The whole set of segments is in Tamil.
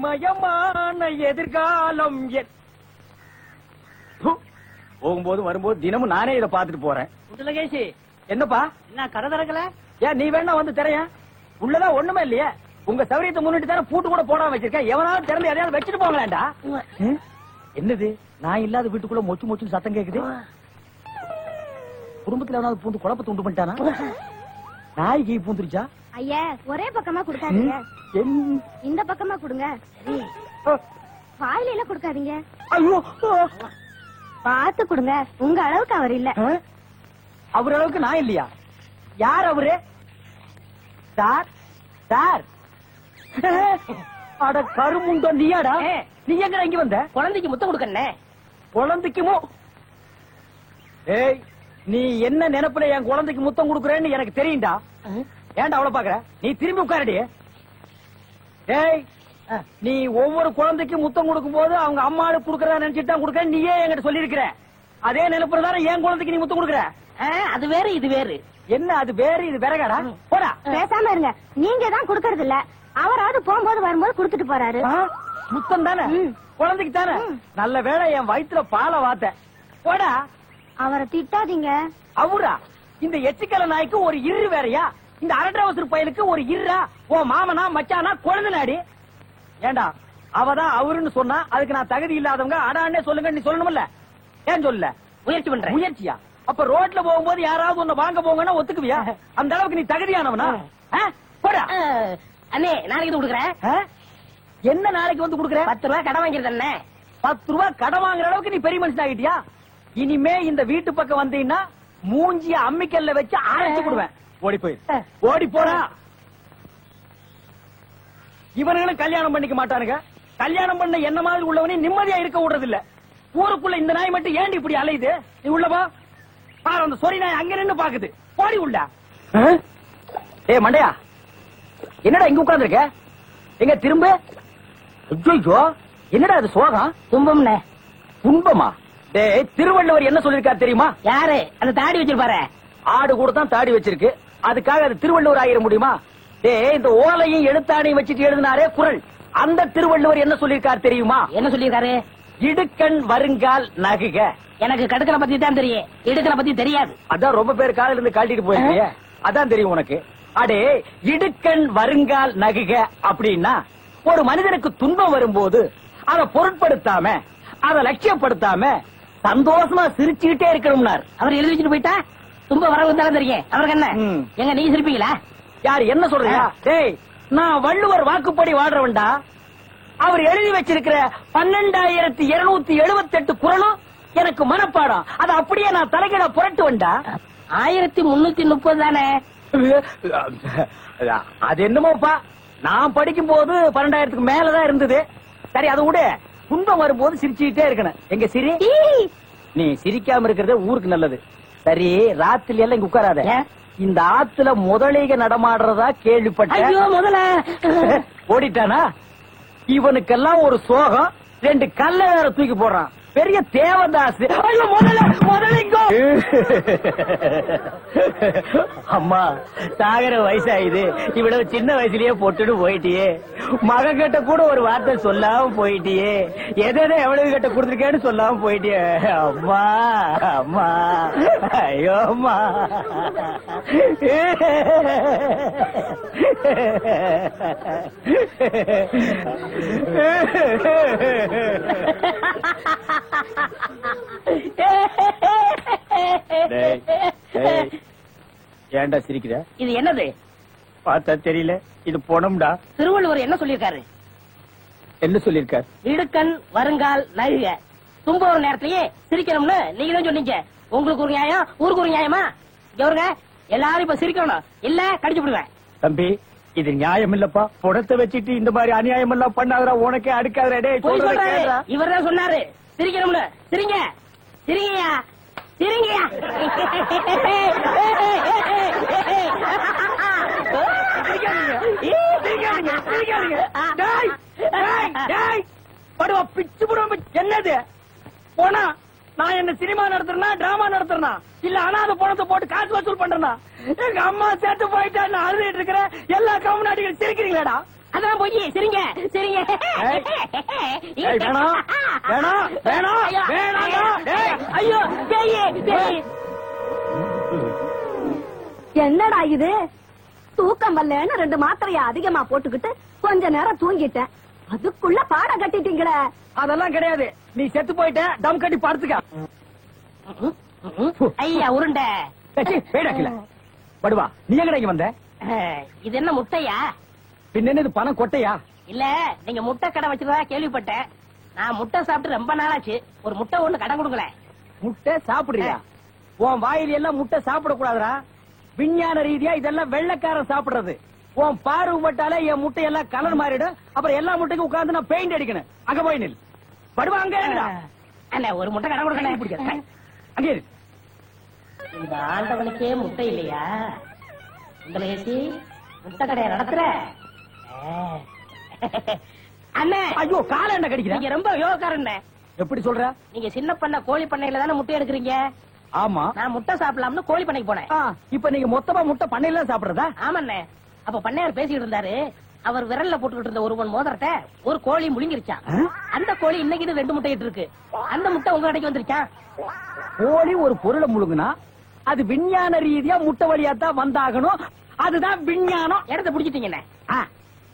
மயமான எதிர்காலம் போகும்போது வரும்போது தினமும் நானே இதை பாத்துட்டு போறேன். முத்துலகேசி, என்னப்பா என்ன கடை திறக்கல? ஏன் நீ வேணா வந்து திரைய? உள்ளதான் ஒண்ணுமே இல்லையே. உங்க சௌரியத்தை முன்னிட்டு தானே பூட்டு கூட போடாம வச்சிருக்கேன். எவனாவது திறந்து எதையாவது வச்சுட்டு போங்களாண்டா. என்னது நான் இல்லாத வீட்டுக்குள்ள மொச்சு மொச்சு சத்தம் கேக்குது? குடும்பத்துல எவனாவது பூந்து குழப்பத்தை உண்டு பண்ணிட்டானா? நாய்க்கு பூந்துருச்சா? ஐயா, ஒரே பக்கமா கொடுக்காதீங்க, இந்த பக்கமா கொடுங்க. வாயில கொடுக்காதீங்க. ஐயோ, பார்த்து கொடுங்க. உங்க அளவுக்கு அவர் இல்ல. அவர் அளவுக்கு நான் இல்லையா? யார் அவரு? சார் சார், அட கருமுண்டோ நீயாடா? நீ எங்க இங்க வந்த? குழந்தைக்கு முத்தம் கொடுக்கண்ணே. குழந்தைக்குமோ? ஏய், நீ என்ன நினைப்புல என் குழந்தைக்கு முத்தம் கொடுக்குறேன்னு எனக்கு தெரியும்டா. ஏன்டா அவ்வளவு பாக்குற? நீ திரும்பி உட்காரடி. ஏய், நீ ஒவ்வொரு குழந்தைக்கும் முத்தம் கொடுக்கும் போது அவங்க அம்மாடு குடுக்கறதா நினைச்சிட்டு தான் கொடுக்க. நீயே என்கிட்ட சொல்லி இருக்கிற. அதே நினைப்புல தானே என் குழந்தைக்கு நீ முத்தம் கொடுக்குற. அது வேறு இது வேறு. என்ன அது வேறு இது வேறகாடா? போடா. பேசாம இருங்க. நீங்க தான் கொடுக்கறது இல்ல. அவராவது போகும்போது வரும்போது கொடுத்துட்டு போறாரு. முத்தம் தானே குழந்தைக்கு தானே? நல்ல வேளை என் வயிற்றுல பாலை வாத்த. போடா. அவரை திட்டாதீங்க. அவரா? இந்த எச்சிக்கல நாய்க்கு ஒரு இரு வேறையா? இந்த அரட்டவசர் பயலுக்கு ஒரு இருரா? ஓ மாமனா மச்சானா குழந்தை நாடி? ஏண்டா அவதான் அவருன்னு சொன்னா அதுக்கு நான் தகுதி இல்லாதவங்க அடான்னே சொல்லுங்க நீ சொல்லணும்ல? ஏன் சொல்ல? முயற்சி பண்றேன். முயற்சியா? அப்ப ரோட்ல போகும்போது யாராவது ஒண்ணு வாங்க போங்கன்னா ஒத்துக்குவியா? அந்த அளவுக்கு நீ தகுதியானவனா? போடா. அண்ணே, நாளைக்கு கொடுக்குறேன். என்ன நாளைக்கு வந்து கொடுக்குற? 10 ரூபாய் கடன் வாங்கிருந்தேன். 10 ரூபாய் கடன் வாங்குற அளவுக்கு நீ பெரிய மனுஷன் ஆகிட்டியா? இனிமே இந்த வீட்டு பக்கம் வந்தீங்கன்னா மூஞ்சிய அம்மிக்கல்ல வச்சு அரைச்சு விடுவேன். ஓடி போய் ஓடி போறா. இவனுங்களும் கல்யாணம் பண்ணிக்க மாட்டானுங்க. கல்யாணம் பண்ண என்ன மாதிரி உள்ளவனே நிம்மதியா இருக்க விடுறது இல்ல. ஊருக்குள்ள இந்த நாய் மட்டும் ஏண்டி இப்படி அலையுது? நீ உள்ளவா பாரு. அந்த சொறி நாய் அங்க நின்னு பாக்குது. போடி உள்ள. ஏ மண்டையா, என்னடா இங்க உட்கார்ந்து இருக்க? எங்க திரும்ப? ஐயோ, என்னடா அது சோகம்? துன்பம்னே. துன்பமா? டேய், திருவள்ளுவர் என்ன சொல்லிருக்காரு தெரியுமா? யாரு? அந்த தாடி வச்சிருப்பாரு. ஆடு கூட தான் தாடி வச்சிருக்கு. அதுக்காக அது திருவள்ளுவர் ஆகிட முடியுமா? டேய், இந்த ஓலையும் எழுத்தாணையும் வச்சுட்டு எழுதினாரே குறள், அந்த திருவள்ளுவர் என்ன சொல்லிருக்காரு தெரியுமா? என்ன சொல்லிருக்காரு? இடுக்கண் வருங்கால் நகுக. எனக்கு கடுக்கனை பத்தி தான் தெரியும், இடுக்கனை பத்தி தெரியாது. அதான் ரொம்ப பேர் காலையில இருந்து காட்டிட்டு போயிருக்கீங்க. அதான் தெரியும் உனக்கு. அடே, இடுக்கண் வருங்கால் நகுக அப்படின்னா ஒரு மனிதனுக்கு துன்பம் வரும்போது அதை பொருட்படுத்தாம, அதை லட்சியப்படுத்தாம சந்தோஷமா சிரிச்சுக்கிட்டே இருக்கணும்னார். அவர் எழுதி வச்சுட்டு போயிட்டா துன்பம் வர வந்தாலும் தெரியும். அவருக்கு என்ன? எங்க நீ சிரிப்பீங்களா? யார் என்ன சொல்றீங்க? டேய், நான் வள்ளுவர் வாக்குப்படி வாழ்றவன்டா. அவர் எழுதி வச்சிருக்கிற 12,278 குறளும் எனக்கு மனப்பாடம். அது அப்படியே நான் தலைகீழ புரட்டுவேன்டா. 1330 தானே? அது என்னமோப்பா, நான் படிக்கும் போது 12,000க்கு மேலதான் இருந்தது. சரி, அது விட துன்பம் வரும்போது சிரிச்சுக்கிட்டே இருக்கணும். எங்க சிரி? நீ சிரிக்காம இருக்கிறது ஊருக்கு நல்லது. சரி, ராத்திரி எல்லாம் இங்க உட்காராத. இந்த ஆத்துல முதலீக நடமாடுறதா கேள்விப்பட்டேன். முதல்ல ஓடிட்டானா? இவனுக்கெல்லாம் ஒரு சோகம். 2 கல்ல வேற தூக்கி போடுறான். பெரிய தேவதாஸ். அம்மா, சாகர வயசாயுது. இவ்வளவு சின்ன வயசுலயே போட்டுட்டு போயிட்டியே. மகன் கிட்ட கூட ஒரு வார்த்தை சொல்லாம போயிட்டியே. எதை எவ்வளவு கிட்ட கொடுத்துருக்கேன்னு சொல்லாம போயிட்டியே. அம்மா அம்மா, ஐயோ அம்மா. ஏன்டா சிரிக்கிற? இது என்னது? பார்த்தா தெரியல. இது பொணம்டா. திருவள்ளுவர் என்ன சொல்லிருக்காரு? என்ன சொல்லிருக்காரு? இடுக்கண் வருங்கால் நகுக. துன்ப ஒரு நேரத்திலேயே சிரிக்கணும்னு நீங்க தான் சொன்னீங்க. உங்களுக்கு ஒரு நியாயம், ஊருக்கு ஒரு நியாயமா? இவருங்க எல்லாரும் இப்ப சிரிக்கணும், இல்ல கடிச்சு விடுவேன். தம்பி, இது நியாயம் இல்லப்பா. புடத்தை வச்சுட்டு இந்த மாதிரி அநியாயம் எல்லாம் பண்ணாதரா. உனக்கே அடுக்காதே. இவர் தான் சொன்னாரு சிரிக்கணும்னு. சிரிங்க சிரிங்கயா சிரிங்கயா. என்னது போனா நான் என்ன சினிமா நடத்துறேனா டிராமா நடத்துறேனா இல்ல அனாதை பணத்தை போட்டு காசு வசூல் பண்றேனா? எங்க அம்மா சேர்த்து போயிட்டா நான் அழுதுட்டு இருக்கிறேன். எல்லா கம்முனாட்டிகள் சிரிக்கிறீங்களாடா? அதான் போய் சரிங்க சரிங்க. ஏய், வேணாம் வேணாம் வேணாம் வேணாம்டா. ஏய், ஐயோ பேயே பேயே. என்னடா இது? தூக்கம் வரலன்னு 2 மாத்திரைய அதிகமா போட்டுக்கிட்டு கொஞ்ச நேரம் தூங்கிட்டேன். அதுக்குள்ள பாட கட்டிட்டீங்களே. அதெல்லாம் கிடையாது. நீ செத்து போயிட்ட டம் கட்டி படுத்துக்க. ஐயா உருண்டை வேடக்கல படுவா. நீ எங்கடா இங்க வந்த? இது என்ன முட்டையா? பின்ன இது பணம் கொட்டையா? இல்ல நீங்க முட்டை கடை வச்சிருந்தா கேள்விப்பட்டேன். நான் முட்டை சாப்பிட்டு ரொம்ப நாளாச்சு. ஒரு முட்டை ஒண்ணு கடன் கொடுங்களேன். முட்டை சாப்பிடுறியா? உன் வாயில எல்லாம் முட்டை சாப்பிட கூடாதுடா. விஞ்ஞான ரீதியா இதெல்லாம் வெள்ளைக்காரன் சாப்பிடுறது. உன் பார்வை பட்டாலே என் முட்டை எல்லாம் கலர் மாறிடும். அப்புறம் எல்லா முட்டைக்கும் உட்கார்ந்து நான் பெயிண்ட் அடிக்கணும். அங்க போய் நில். படுவா அங்க இருடா. அண்ணா ஒரு முட்டை கடன் கொடுக்கணும். அங்க இரு. இந்த ஆண்டவனுக்கே முட்டை இல்லையா? உங்களை ஏசி முட்டை கடையை நடத்துற அண்ணே. ஐயோ கால என்ன கடிக்கிற? நீங்க ரொம்ப யோகக்காரன். எப்படி சொல்ற? நீங்க சின்ன பண்ண கோழி பண்ணையில தானே முட்டை எடுக்கிறீங்க? ஆமா. நான் முட்டை சாப்பிடலாம்னு கோழி பண்ணைக்கு போனேன். இப்ப நீங்க மொத்தமா முட்டை பண்ணையில சாப்பிடுறதா? ஆமாண்ணே. அப்ப பண்ணையார் பேசிட்டு இருந்தாரு. அவர் விரல்ல போட்டுக்கிட்டு இருந்த ஒரு மோதிரத்தை ஒரு கோழி முழுங்கிருச்சான். அந்த கோழி இன்னைக்கு 2 முட்டை இட்டு இருக்கு. அந்த முட்டை உங்க கடைக்கு வந்துருச்சான். கோழி ஒரு பொருளை முழுங்குனா அது விஞ்ஞான ரீதியா முட்டை வழியா தான் வந்தாகணும். அதுதான் விஞ்ஞானம். இடத்த புடிச்சிட்டீங்கண்ணே.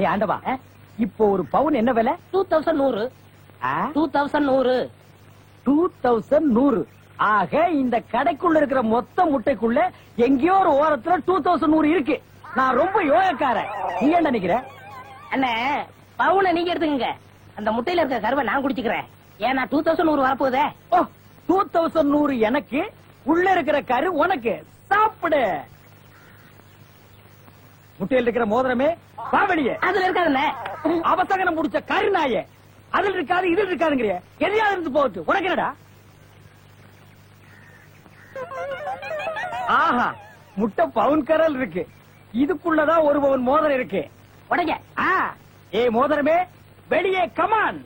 ஏ ஆண்டவா, இப்போ ஒரு பவுன் என்ன விலை? 2100. 2100. 2100. ஆக இந்த கடைக்குள்ள இருக்கிற மொத்த முட்டைக்குள்ள எங்கேயோ ஒரு ஓரத்துல 2100 இருக்கு. நான் ரொம்ப யோகக்காரன். நீ என்ன நினைக்கிற? அண்ணே பவுனை நீங்க எடுத்துக்கங்க. அந்த முட்டையில இருக்க கருவை நான் குடிச்சுக்கிறேன். ஏன்னா 2100 வரப்போகுதே. 2100 எனக்கு, உள்ள இருக்கிற கரு உனக்கு. சாப்பிடு. முட்டையில் இருக்கிற மோதிரமே வா வெளியே. அதுல இருக்காதுண்ணே. அவசகனம் முடிச்ச கரு நாயே. அதுல இருக்காது இதுல இருக்காதுங்கிறிய. எதையாவது இருந்து போகுது. உனக்கு என்னடா? ஆஹா, முட்டை பவுன் கரல் இருக்கு. இதுக்குள்ளதான் ஒரு பவுன் மோதிரம் இருக்கு. உடைங்க. ஏ மோதிரமே வெளியே கமான்.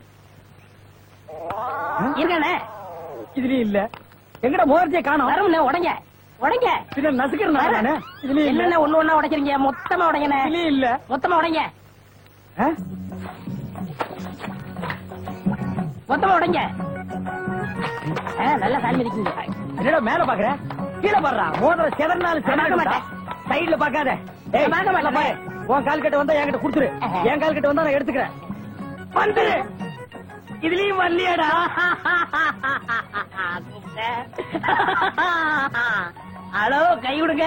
இருக்கானே இதுலயும் இல்ல. எங்கட மோதிரத்தையே காணோம். வரவுண்ணே. உடைங்க உடைங்க. பின்ன நசுக்கிறேன். இதுலயும் இல்ல. என்னென்ன ஒண்ணு ஒண்ணா உடைக்கிறீங்க? மொத்தமா உடைங்கண்ணே. இதுலயும் இல்ல. மொத்தமா உடைங்க. மொத்தமா உடைங்க. நல்லா சாமி இருக்கீங்க. என்னடா மேல பாக்குற? கீழே பாடுறா. மோதிரம் செதறினாலும் செதற. சைடுல பாக்காத. உன் கால் கிட்ட வந்தா என்கிட்ட குடுத்துரு. என் கால் கிட்ட வந்தா நான் எடுத்துக்கிறேன். வந்துரு. இதுலயும் வரலையாடா? ஹலோ, கை விடுங்க.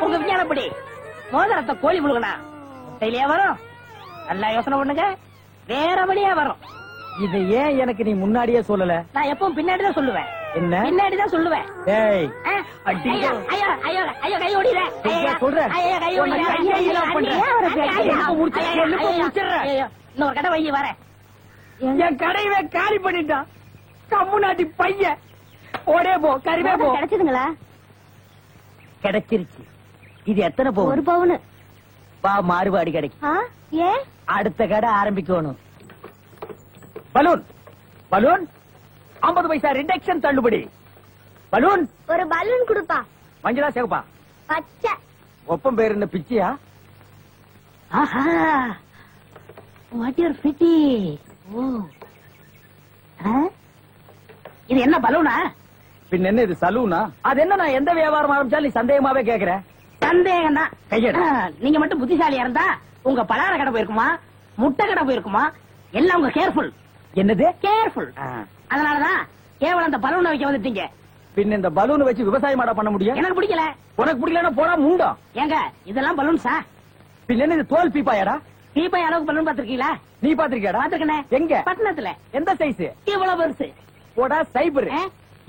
உங்க விஞ்ஞானப்படி மோதிரத்தை கோழி முழுகனா முட்டையிலேயே வரும். நல்லா யோசனை பண்ணுங்க. வேற வழியா வரும். இதை ஏன் எனக்கு நீ முன்னாடியே சொல்லல? நான் எப்பவும் பின்னாடிதான் சொல்லுவேன். என்ன? பின்னாடிதான் சொல்லுவேன். ஏய், ஐயோ ஐயோ ஐயோ ஐயோ, கை ஓடிற. சொல்றேன். இன்னொரு கடை வைய வரேன். என் கடையவே காலி பண்ணிட்டான். கம்முனாட்டி பையன். ஓடே போ. கறிவே போ. கிடைச்சதுங்களா? கிடைச்சிருச்சு. இது எத்தனை பவுன்? 1 பவுன். வா, மாறுபாடு கிடைக்கும். ஏன்? அடுத்த கடை ஆரம்பிக்கணும். பலூன் பலூன் 50 பைசா ரிடக்ஷன் தள்ளுபடி. பலூன் ஒரு பலூன் கொடுப்பா. மஞ்சளா சேவப்பா? பச்சை. ஒப்பம் பேர் என்ன பிச்சியா? ஆஹா, வாட் யூர் பிட்டி. இது என்ன பலூனா? பின் என்ன இது சலூனா? அது என்ன, நான் எந்த வியாபாரம் ஆரம்பிச்சாலும் நீ சந்தேகமாவே கேக்குற. சந்தேகம் தான். கையெடு. நீங்க மட்டும் புத்திசாலியா இருந்தா உங்க பலகார கடை போயிருக்குமா, முட்டை கடை போயிருக்குமா? எல்லாம் உங்க கேர்ஃபுல். என்னது கேர்ஃபுல்? அதனாலதான் கேவலம் அந்த பலூனை வைக்க வந்துட்டீங்க. பின் இந்த பலூன் வச்சு விவசாயம் பண்ண முடியும்? எனக்கு பிடிக்கல. உனக்கு பிடிக்கலன்னா போனா முண்டம். ஏங்க இதெல்லாம் பலூன்ஸா? பின் என்ன இது தோல் பீப்பாயாடா? பீப்பாய் அளவுக்கு பலூன் பாத்திருக்கீங்களா? நீ பாத்திருக்கியாடா? பாத்திருக்கனே. எங்க? பட்டணத்துல. எந்த சைஸ்? இவ்வளவு பெருசு. போடா சைபர்.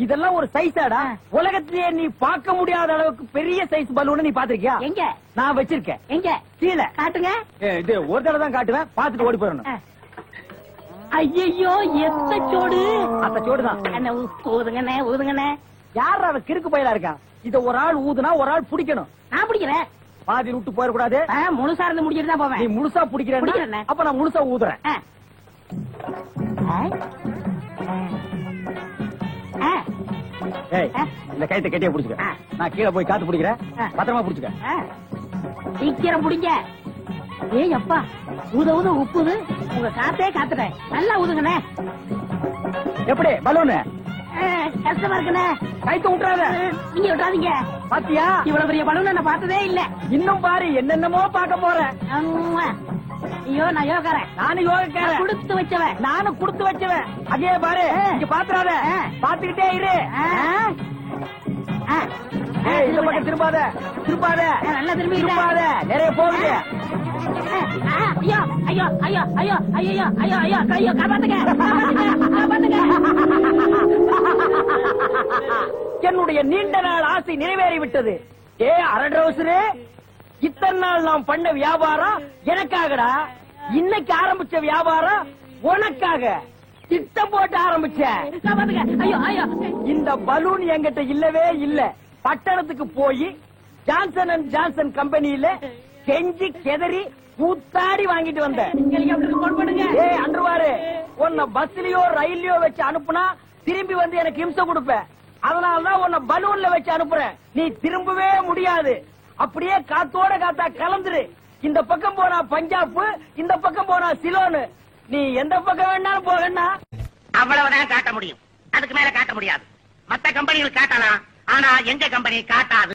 இதெல்லாம் ஒரு சைஸாடா? உலகத்திலேயே நீ பார்க்க முடியாத அளவுக்கு பெரிய சைஸ் பலூன் நீ பாத்திருக்கியா? எங்க? நான் வச்சிருக்கேன். எங்க? கீழே காட்டுங்க. இது ஒரு தடவை தான் காட்டுவேன். பாத்துட்டு ஓடி போயிடணும். ஐயோ, எத்த சோடு. அந்த சோடுதான். என்ன ஊதுங்கண்ணே, ஊதுங்கண்ணே. யார் அவ கிறுக்கு பயிலா இருக்கான்? இத ஒரு ஆள் ஊதுனா ஒரு ஆள் பிடிக்கணும். நான் பிடிக்கிறேன். பாதி விட்டு போயிடக்கூடாது. முழுசா இருந்து முடிச்சிட்டு தான் போவேன். நீ முழுசா பிடிக்கிறேன். அப்ப நான் முழுசா ஊதுறேன். ஏய், இந்த கயித்தை கட்டியே புடிச்சுக்க. நான் கீழே போய் காத்து பிடிக்கிறேன். பத்திரமா புடிச்சுக்க. சீக்கிரம் பிடிங்க. ஏய் அப்பா, ஊத ஊத உப்புது. உங்க காத்தே காத்துட்டேன். நல்லா ஊதுங்கண்ணே. எப்படி பலூனு? கஷ்டமா இருக்குண்ணே. கயித்து விட்டுறாத. நீங்க விட்டாதீங்க. பாத்தியா, இவ்வளவு பெரிய பலூன் நான் பார்த்ததே இல்ல. இன்னும் பாரு, என்னென்னமோ பார்க்க போறேன். அம்மா. ஐயோ, நான் யோகாரன். நானும் யோகக்காரன். கொடுத்து வச்சவன். நானும் கொடுத்து வச்சவன். அதே பாரு, இங்க பாத்துறாத. பாத்துக்கிட்டே இரு. ஏய், இந்த பக்கம் திரும்பாத. திரும்பாத. நல்லா திரும்பி திரும்பாத. நிறைய போகுது. ஐயோ ஐயோ ஐயோ ஐயோ ஐயோ ஐயோ ஐயோ ஐயோ காப்பாத்துங்க, காப்பாத்துங்க. என்னுடைய நீண்ட நாள் ஆசை நிறைவேறிவிட்டது. ஏ அரடரோசரே, இத்தனை நாள் நாம் பண்ண வியாபாரம் எனக்காகடா. இன்னைக்கு ஆரம்பிச்ச வியாபாரம் உனக்காக. திட்டம் போட்டு ஆரம்பிச்ச. காப்பாத்துங்க. ஐயோ ஐயோ. இந்த பலூன் என்கிட்ட இல்லவே இல்ல. பட்டணத்துக்கு போய் ஜான்சன் அண்ட் ஜான்சன் கம்பெனியில கெஞ்சி கெதறி கூத்தாடி வாங்கிட்டு வந்தேன். ஹெலிகாப்டருக்கு போன் பண்ணுங்க. ஏய் அன்றுவாரு, உன்னை பஸ்லயோ ரயில்லயோ வச்சு அனுப்புனா திரும்பி வந்து எனக்கு இம்சை கொடுப்ப. அதனாலதான் உன்னை பலூன்ல வச்சு அனுப்புறேன். நீ திரும்பவே முடியாது. அப்படியே காத்தோட காத்தா கலந்துரு. இந்த பக்கம் போனா பஞ்சாப், இந்த பக்கம் போனா சிலோனு. நீ எந்த பக்கம் வேணாலும் போகண்ணா. அவ்வளவுதான் காட்ட முடியும். அதுக்கு மேல காட்ட முடியாது. மத்த கம்பெனிகள் காட்டலாம், ஆனா எங்க கம்பெனி காட்டாது.